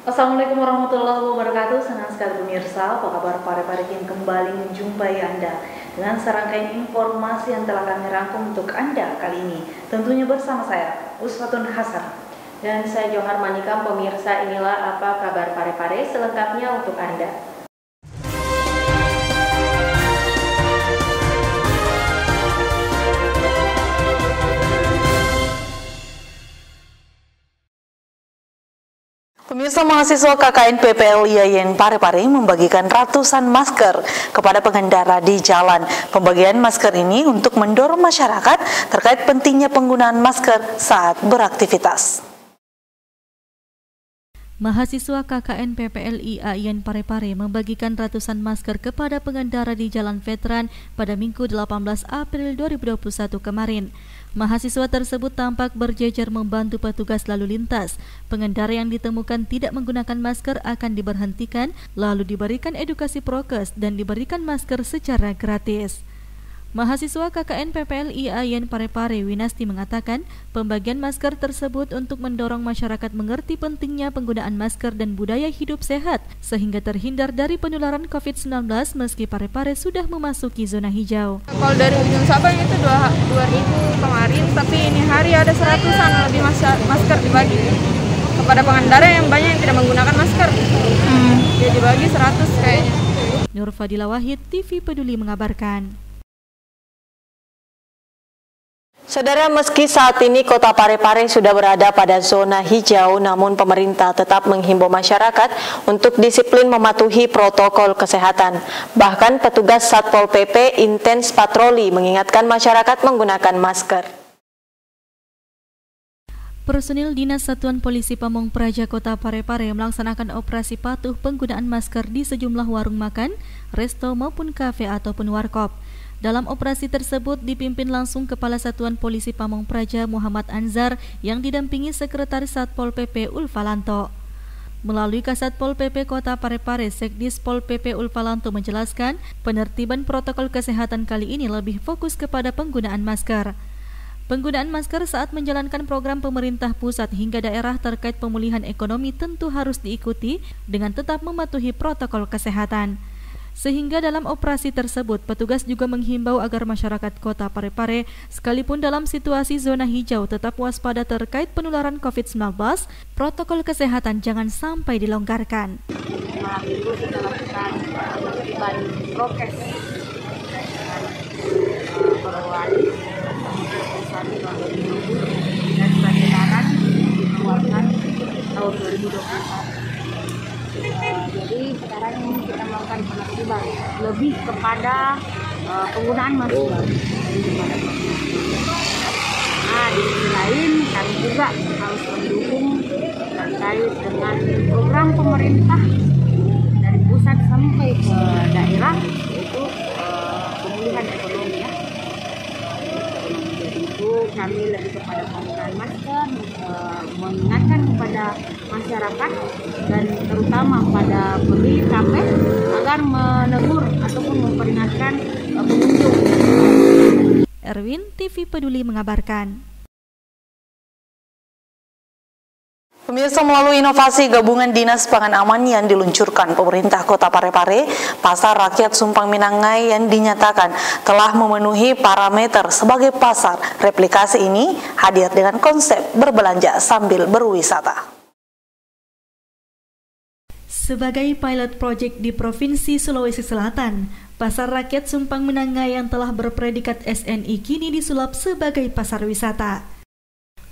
Assalamualaikum warahmatullahi wabarakatuh. Senang sekali pemirsa, apa kabar Pare-Pare yang kembali menjumpai Anda dengan serangkaian informasi yang telah kami rangkum untuk Anda kali ini. Tentunya bersama saya, Uswatun Hasan. Dan saya Johar Manikam. Pemirsa, inilah apa kabar Pare-Pare selengkapnya untuk Anda. Pemirsa, mahasiswa KKN PPL IAIN Pare-Pare membagikan ratusan masker kepada pengendara di jalan. Pembagian masker ini untuk mendorong masyarakat terkait pentingnya penggunaan masker saat beraktivitas. Mahasiswa KKN PPL IAIN Pare-Pare membagikan ratusan masker kepada pengendara di Jalan Veteran pada Minggu 18 April 2021 kemarin. Mahasiswa tersebut tampak berjejer membantu petugas lalu lintas. Pengendara yang ditemukan tidak menggunakan masker akan diberhentikan, lalu diberikan edukasi prokes dan diberikan masker secara gratis. Mahasiswa KKN PPL IAIN Pare-Pare Winasti mengatakan pembagian masker tersebut untuk mendorong masyarakat mengerti pentingnya penggunaan masker dan budaya hidup sehat sehingga terhindar dari penularan COVID-19 meski Pare-Pare sudah memasuki zona hijau. Kalau dari ujung Sabang itu 2.000 kemarin, tapi ini hari ada 100-an lebih masker dibagi kepada pengendara yang banyak yang tidak menggunakan masker. Jadi dibagi 100 kayaknya. Nur Fadila Wahid, TV Peduli mengabarkan. Saudara, meski saat ini Kota Pare-Pare sudah berada pada zona hijau, namun pemerintah tetap menghimbau masyarakat untuk disiplin mematuhi protokol kesehatan. Bahkan petugas Satpol PP intens patroli mengingatkan masyarakat menggunakan masker. Personil Dinas Satuan Polisi Pamong Praja Kota Pare-Pare melaksanakan operasi patuh penggunaan masker di sejumlah warung makan, resto maupun kafe ataupun warkop. Dalam operasi tersebut dipimpin langsung Kepala Satuan Polisi Pamong Praja Muhammad Anzar yang didampingi Sekretaris Satpol PP Ulfalanto. Melalui Kasatpol PP Kota Pare-Pare, Sekdis Pol PP Ulfalanto menjelaskan penertiban protokol kesehatan kali ini lebih fokus kepada penggunaan masker. Penggunaan masker saat menjalankan program pemerintah pusat hingga daerah terkait pemulihan ekonomi tentu harus diikuti dengan tetap mematuhi protokol kesehatan. Sehingga dalam operasi tersebut, petugas juga menghimbau agar masyarakat Kota Pare-Pare sekalipun dalam situasi zona hijau tetap waspada terkait penularan COVID-19, protokol kesehatan jangan sampai dilonggarkan. Malam itu kita lakukan penertiban prokes perwali tahun 2020 dan surat edaran dikeluarkan tahun 2021. Jadi sekarang ini kita melakukan penertiban lebih kepada penggunaan masker. Nah, di sisi lain kami juga harus mendukung terkait dengan program pemerintah dari pusat sampai ke daerah, yaitu pemulihan ekonomi ya. Jadi itu kami lebih kepada penggunaan masker, mengingatkan kepada masyarakat dan terutama pada pemilik kafe agar menegur ataupun memperingatkan pengunjung. Erwin, TV Peduli mengabarkan. Pemirsa, melalui inovasi gabungan Dinas Pangan Aman yang diluncurkan pemerintah Kota Pare-Pare, Pasar Rakyat Sumpang Minangai yang dinyatakan telah memenuhi parameter sebagai pasar replikasi ini hadir dengan konsep berbelanja sambil berwisata. Sebagai pilot project di Provinsi Sulawesi Selatan, Pasar Rakyat Sumpang Minangai yang telah berpredikat SNI kini disulap sebagai pasar wisata.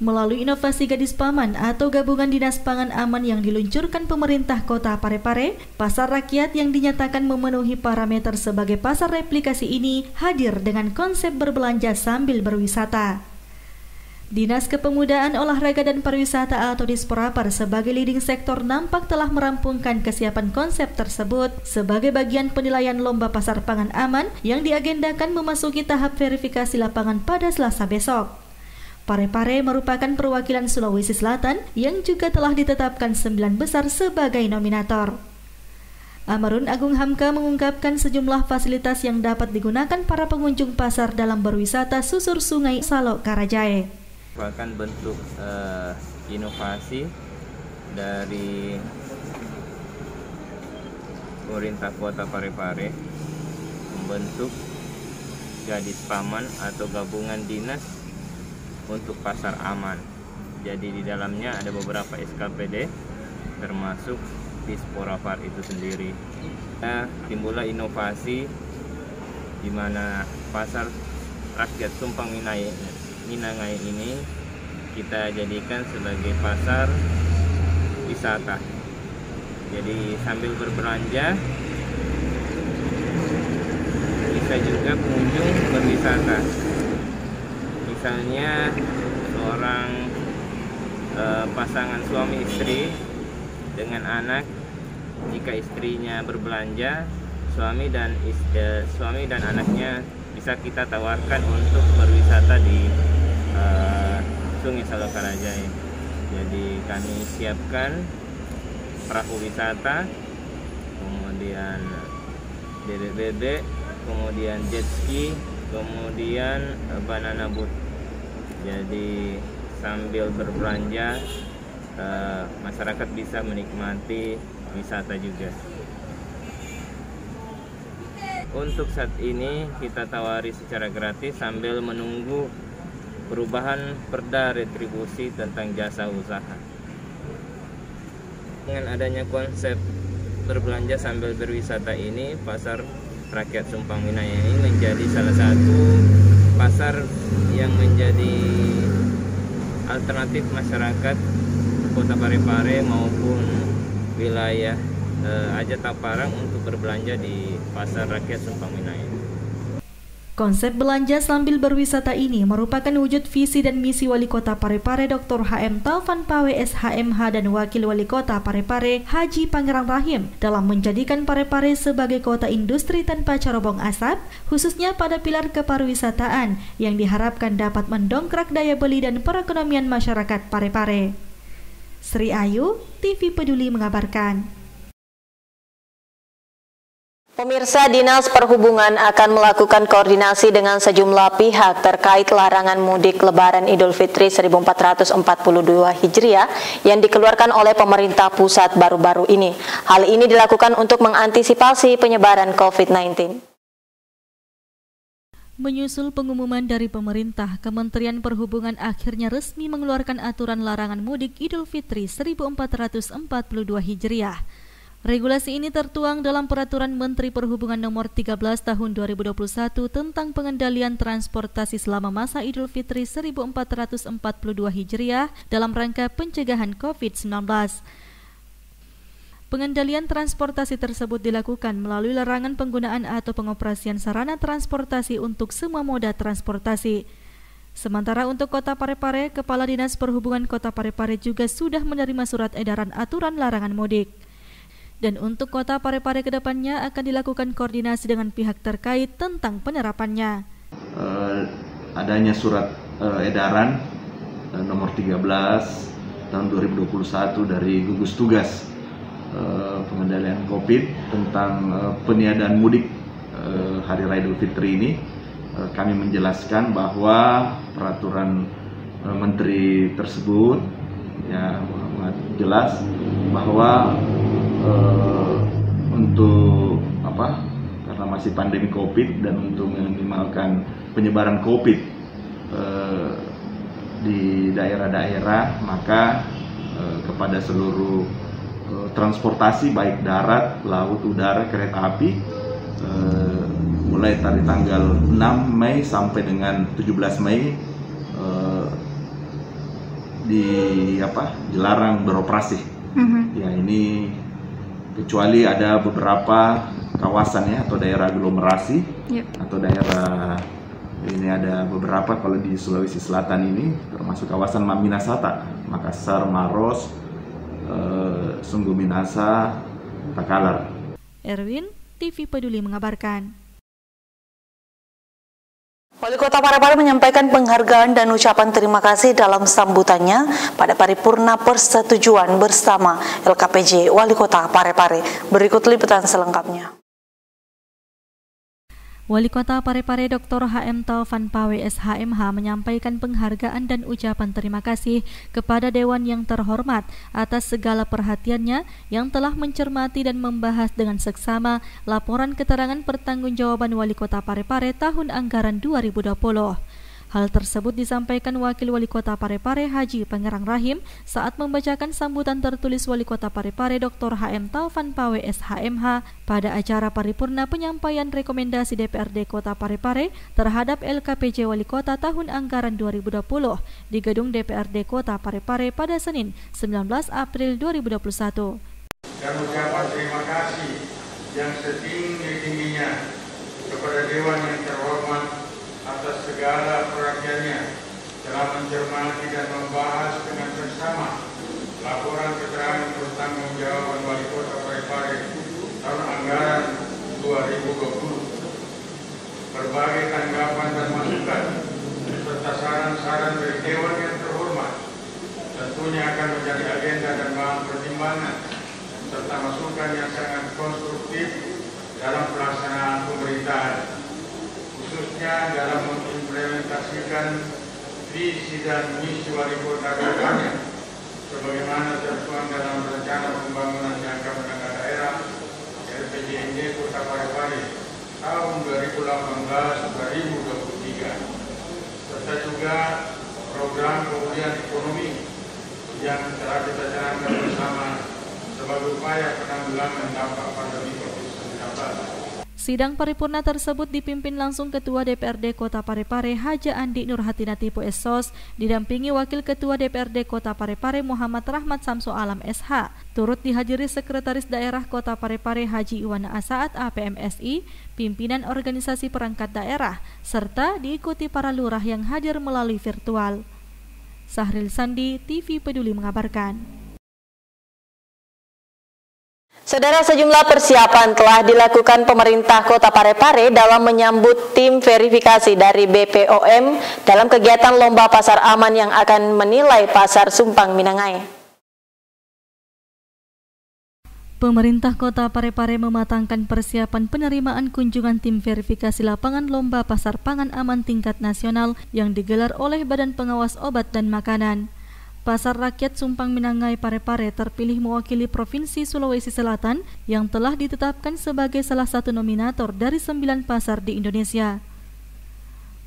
Melalui inovasi Gadis Paman atau gabungan Dinas Pangan Aman yang diluncurkan pemerintah Kota Pare-Pare, pasar rakyat yang dinyatakan memenuhi parameter sebagai pasar replikasi ini hadir dengan konsep berbelanja sambil berwisata. Dinas Kepemudaan, Olahraga dan Pariwisata atau Disproper sebagai leading sektor nampak telah merampungkan kesiapan konsep tersebut sebagai bagian penilaian lomba pasar pangan aman yang diagendakan memasuki tahap verifikasi lapangan pada Selasa besok. Pare-Pare merupakan perwakilan Sulawesi Selatan yang juga telah ditetapkan 9 besar sebagai nominator. Amarun Agung Hamka mengungkapkan sejumlah fasilitas yang dapat digunakan para pengunjung pasar dalam berwisata susur Sungai Salok Karajae. Merupakan bentuk inovasi dari pemerintah Kota Parepare membentuk Gadis Paman atau gabungan dinas untuk pasar aman. Jadi di dalamnya ada beberapa SKPD termasuk Disporavar itu sendiri. Nah, timbullah inovasi di mana pasar rakyat Sumpang Minangai ini kita jadikan sebagai pasar wisata. Jadi sambil berbelanja bisa juga pengunjung berwisata. Misalnya seorang pasangan suami istri dengan anak, jika istrinya berbelanja, suami dan anaknya bisa kita tawarkan untuk berwisata di Sungai Salokarajaya. Jadi kami siapkan perahu wisata, kemudian bebek, kemudian jet ski, kemudian banana boat. Jadi sambil berbelanja masyarakat bisa menikmati wisata juga. Untuk saat ini kita tawari secara gratis sambil menunggu perubahan perda retribusi tentang jasa usaha. Dengan adanya konsep berbelanja sambil berwisata ini, pasar rakyat Sumpang Minangai ini menjadi salah satu pasar yang menjadi alternatif masyarakat Kota Parepare maupun wilayah Aja Taparang untuk berbelanja di pasar rakyat Sumpang Minangai. Konsep belanja sambil berwisata ini merupakan wujud visi dan misi Wali Kota Parepare Dr. HM Taufan Pawe SHMH dan Wakil Wali Kota Parepare Haji Pangerang Rahim dalam menjadikan Parepare sebagai kota industri tanpa cerobong asap, khususnya pada pilar kepariwisataan yang diharapkan dapat mendongkrak daya beli dan perekonomian masyarakat Parepare. Sri Ayu, TV Peduli mengabarkan. Pemirsa, Dinas Perhubungan akan melakukan koordinasi dengan sejumlah pihak terkait larangan mudik Lebaran Idul Fitri 1442 Hijriah yang dikeluarkan oleh pemerintah pusat baru-baru ini. Hal ini dilakukan untuk mengantisipasi penyebaran COVID-19. Menyusul pengumuman dari pemerintah, Kementerian Perhubungan akhirnya resmi mengeluarkan aturan larangan mudik Idul Fitri 1442 Hijriah. Regulasi ini tertuang dalam Peraturan Menteri Perhubungan Nomor 13 Tahun 2021 tentang pengendalian transportasi selama masa Idul Fitri 1442 Hijriah dalam rangka pencegahan COVID-19. Pengendalian transportasi tersebut dilakukan melalui larangan penggunaan atau pengoperasian sarana transportasi untuk semua moda transportasi. Sementara untuk Kota Parepare, Kepala Dinas Perhubungan Kota Parepare juga sudah menerima surat edaran aturan larangan mudik. Dan untuk Kota Parepare kedepannya akan dilakukan koordinasi dengan pihak terkait tentang penerapannya. Adanya surat edaran nomor 13 tahun 2021 dari gugus tugas pengendalian COVID tentang peniadaan mudik Hari Raya Idul Fitri ini, kami menjelaskan bahwa peraturan menteri tersebut ya jelas bahwa untuk karena masih pandemi COVID dan untuk meminimalkan penyebaran COVID di daerah-daerah, maka kepada seluruh transportasi baik darat, laut, udara, kereta api mulai dari tanggal 6 Mei sampai dengan 17 Mei dilarang beroperasi. Ya, ini kecuali ada beberapa kawasan ya atau daerah aglomerasi atau daerah ini ada beberapa kalau di Sulawesi Selatan ini termasuk kawasan Minasata, Makassar, Maros, Sungguh Minasa, Takalar. Erwin, TV Peduli mengabarkan. Wali Kota Parepare menyampaikan penghargaan dan ucapan terima kasih dalam sambutannya pada paripurna persetujuan bersama LKPJ Wali Kota Parepare. Berikut liputan selengkapnya. Wali Kota Parepare Dr. H.M. Taufan Pawe SHMH menyampaikan penghargaan dan ucapan terima kasih kepada Dewan yang terhormat atas segala perhatiannya yang telah mencermati dan membahas dengan seksama laporan keterangan pertanggungjawaban Wali Kota Parepare tahun anggaran 2020. Hal tersebut disampaikan Wakil Wali Kota Parepare Haji Pangerang Rahim saat membacakan sambutan tertulis Wali Kota Parepare Dr. H.M. Taufan Pawe SHMH pada acara paripurna penyampaian rekomendasi DPRD Kota Parepare terhadap LKPJ Wali Kota tahun anggaran 2020 di gedung DPRD Kota Parepare pada Senin 19 April 2021. Dan ucapan terima kasih yang setinggi-tingginya kepada Dewan yang terhormat atas segala perhatiannya telah mencermati dan membahas dengan seksama laporan keterangan pertanggungjawaban Wali Kota Parepare tahun anggaran 2020. Berbagai tanggapan dan masukan serta saran-saran dari Dewan yang terhormat tentunya akan menjadi agenda dan bahan pertimbangan serta masukan yang sangat konstruktif dalam pelaksanaan pemerintahan, khususnya dalam mengimplementasikan visi dan misi Wali Kota kedepannya sebagaimana tertuang dalam rencana pembangunan jangka menengah daerah RPJMD Kota Parepare tahun 2018-2023 serta juga program pemulihan ekonomi yang telah kita jalankan bersama sebagai upaya penanggulangan dampak pandemi COVID-19. Sidang paripurna tersebut dipimpin langsung Ketua DPRD Kota Parepare Haja Andi Nurhatinati PSOS didampingi Wakil Ketua DPRD Kota Parepare Muhammad Rahmat Samso Alam SH. Turut dihadiri Sekretaris Daerah Kota Parepare Haji Iwana Asaat APMSI, pimpinan organisasi perangkat daerah, serta diikuti para lurah yang hadir melalui virtual. Sahril Sandi, TV Peduli mengabarkan. Saudara, sejumlah persiapan telah dilakukan pemerintah Kota Parepare dalam menyambut tim verifikasi dari BPOM dalam kegiatan Lomba Pasar Aman yang akan menilai Pasar Sumpang Minangai. Pemerintah Kota Parepare mematangkan persiapan penerimaan kunjungan tim verifikasi lapangan Lomba Pasar Pangan Aman tingkat nasional yang digelar oleh Badan Pengawas Obat dan Makanan. Pasar Rakyat Sumpang Minangai Parepare terpilih mewakili Provinsi Sulawesi Selatan yang telah ditetapkan sebagai salah satu nominator dari 9 pasar di Indonesia.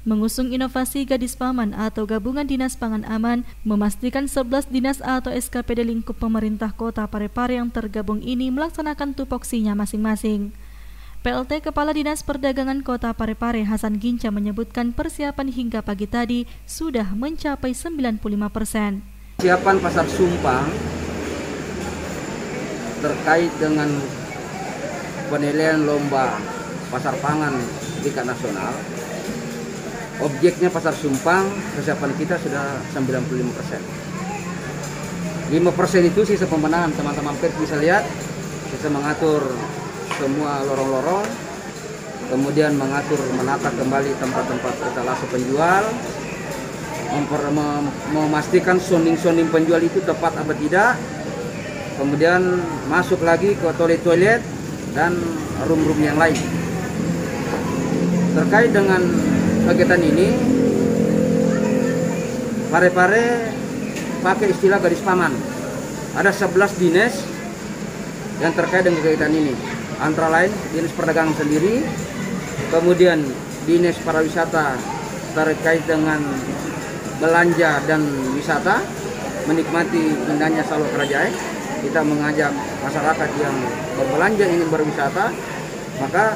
Mengusung inovasi Gadis Paman atau Gabungan Dinas Pangan Aman, memastikan 11 dinas atau SKPD lingkup pemerintah Kota Parepare yang tergabung ini melaksanakan tupoksinya masing-masing. PLT Kepala Dinas Perdagangan Kota Parepare Hasan Ginca menyebutkan persiapan hingga pagi tadi sudah mencapai 95%. Persiapan Pasar Sumpang terkait dengan penilaian lomba pasar pangan tingkat nasional. Objeknya Pasar Sumpang, persiapan kita sudah 95%. 5% itu sisa pemenangan, teman-teman pers bisa lihat. Kita mengatur semua lorong-lorong, kemudian menata kembali tempat-tempat etalase penjual, memastikan sounding penjual itu tepat apa tidak, kemudian masuk lagi ke toilet-toilet dan room-room yang lain. Terkait dengan kegiatan ini, Parepare pakai istilah Gadis Paman. Ada 11 dinas yang terkait dengan kegiatan ini, antara lain Dinas Perdagangan sendiri, kemudian Dinas Pariwisata terkait dengan belanja dan wisata, menikmati indahnya Salo Kerajaan. Kita mengajak masyarakat yang berbelanja ingin berwisata, maka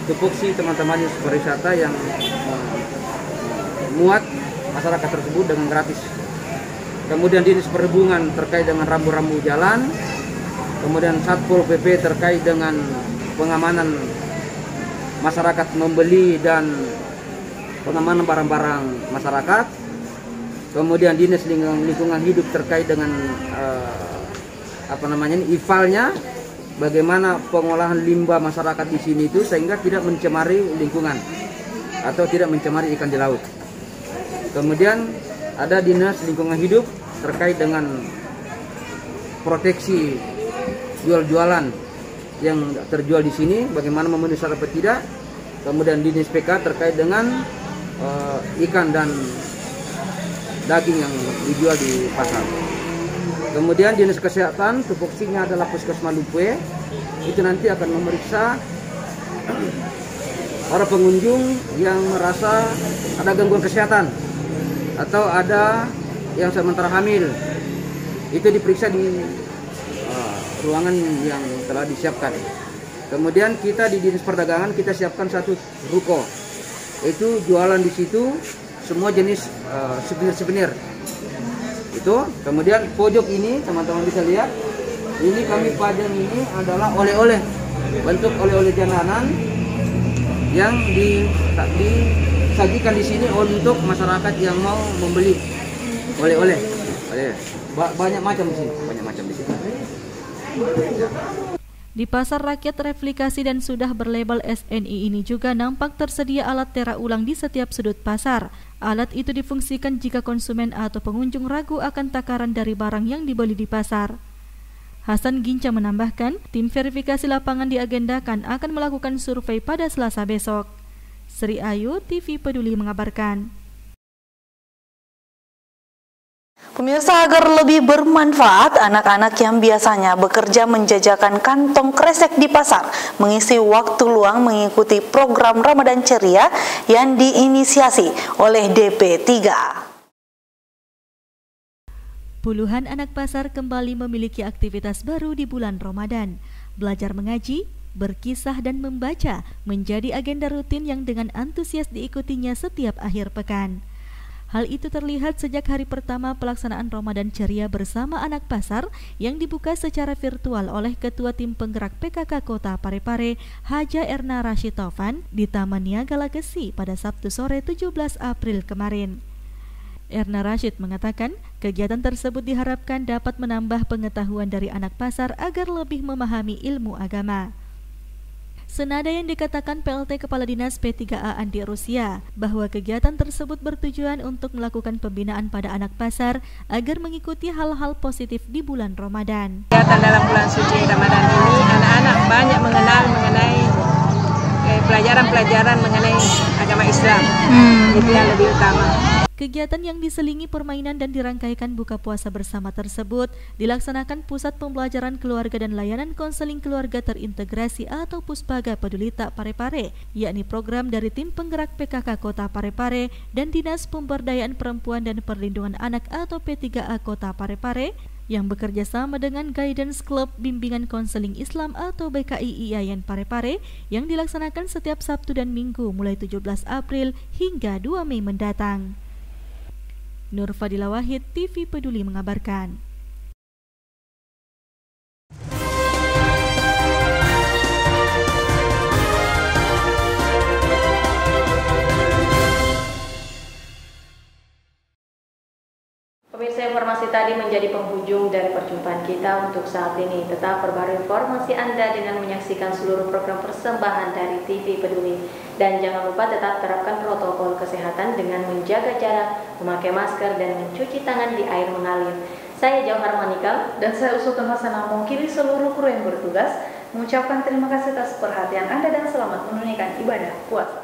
tupoksi teman-teman Dinas Pariwisata yang muat masyarakat tersebut dengan gratis. Kemudian Dinas Perhubungan terkait dengan rambu-rambu jalan, kemudian Satpol PP terkait dengan pengamanan masyarakat membeli dan pengamanan barang-barang masyarakat. Kemudian Dinas Lingkungan Hidup terkait dengan IFAL-nya, bagaimana pengolahan limbah masyarakat di sini itu sehingga tidak mencemari lingkungan atau tidak mencemari ikan di laut. Kemudian ada Dinas Lingkungan Hidup terkait dengan proteksi jual-jualan yang terjual di sini, bagaimana memenuhi syarat atau tidak. kemudian dinas PK terkait dengan ikan dan daging yang dijual di pasar. Kemudian dinas kesehatan, tupoksinya adalah Puskesmas Lupue, itu nanti akan memeriksa para pengunjung yang merasa ada gangguan kesehatan atau ada yang sementara hamil, itu diperiksa di ruangan yang telah disiapkan. Kemudian kita di dinas perdagangan kita siapkan satu ruko, itu jualan di situ semua jenis souvenir. Itu kemudian pojok ini teman-teman bisa lihat, ini kami pajang ini adalah oleh-oleh, bentuk oleh-oleh jalanan yang disajikan di sini untuk masyarakat yang mau membeli oleh-oleh. Banyak macam di sini, banyak macam di sini. Di pasar rakyat replikasi dan sudah berlabel SNI ini juga nampak tersedia alat tera ulang di setiap sudut pasar. Alat itu difungsikan jika konsumen atau pengunjung ragu akan takaran dari barang yang dibeli di pasar. Hasan Ginca menambahkan, tim verifikasi lapangan diagendakan akan melakukan survei pada Selasa besok. Sri Ayu, TV Peduli mengabarkan. Pemirsa, agar lebih bermanfaat, anak-anak yang biasanya bekerja menjajakan kantong kresek di pasar mengisi waktu luang mengikuti program Ramadan Ceria yang diinisiasi oleh DP3. Puluhan anak pasar kembali memiliki aktivitas baru di bulan Ramadan. Belajar mengaji, berkisah dan membaca menjadi agenda rutin yang dengan antusias diikutinya setiap akhir pekan. Hal itu terlihat sejak hari pertama pelaksanaan Ramadan Ceria bersama anak pasar yang dibuka secara virtual oleh Ketua Tim Penggerak PKK Kota Parepare, Haja Erna Rashid Taufan, di Taman Niaga Legacy pada Sabtu sore 17 April kemarin. Erna Rashid mengatakan, kegiatan tersebut diharapkan dapat menambah pengetahuan dari anak pasar agar lebih memahami ilmu agama. Senada yang dikatakan PLT Kepala Dinas P3A Andi Rusia, bahwa kegiatan tersebut bertujuan untuk melakukan pembinaan pada anak pasar agar mengikuti hal-hal positif di bulan Ramadan. Kegiatan dalam bulan suci Ramadan ini, anak-anak banyak mengenal mengenai pelajaran-pelajaran mengenai agama Islam. Itu yang lebih utama. Kegiatan yang diselingi permainan dan dirangkaikan buka puasa bersama tersebut dilaksanakan Pusat Pembelajaran Keluarga dan Layanan Konseling Keluarga Terintegrasi atau Puspaga Pedulita Parepare, yakni program dari Tim Penggerak PKK Kota Parepare dan Dinas Pemberdayaan Perempuan dan Perlindungan Anak atau P3A Kota Parepare yang bekerja sama dengan Guidance Club Bimbingan Konseling Islam atau BKI IAIN Parepare yang dilaksanakan setiap Sabtu dan Minggu mulai 17 April hingga 2 Mei mendatang. Nur Fadila Wahid, TV Peduli mengabarkan. Pemirsa, informasi tadi menjadi penghujung dari perjumpaan kita untuk saat ini. Tetap perbarui informasi Anda dengan menyaksikan seluruh program persembahan dari TV Peduli. Dan jangan lupa tetap terapkan protokol kesehatan dengan menjaga jarak, memakai masker, dan mencuci tangan di air mengalir. Saya Jauhar Manikal dan saya Usultan Hasanah mewakili seluruh kru yang bertugas mengucapkan terima kasih atas perhatian Anda dan selamat menunaikan ibadah puasa.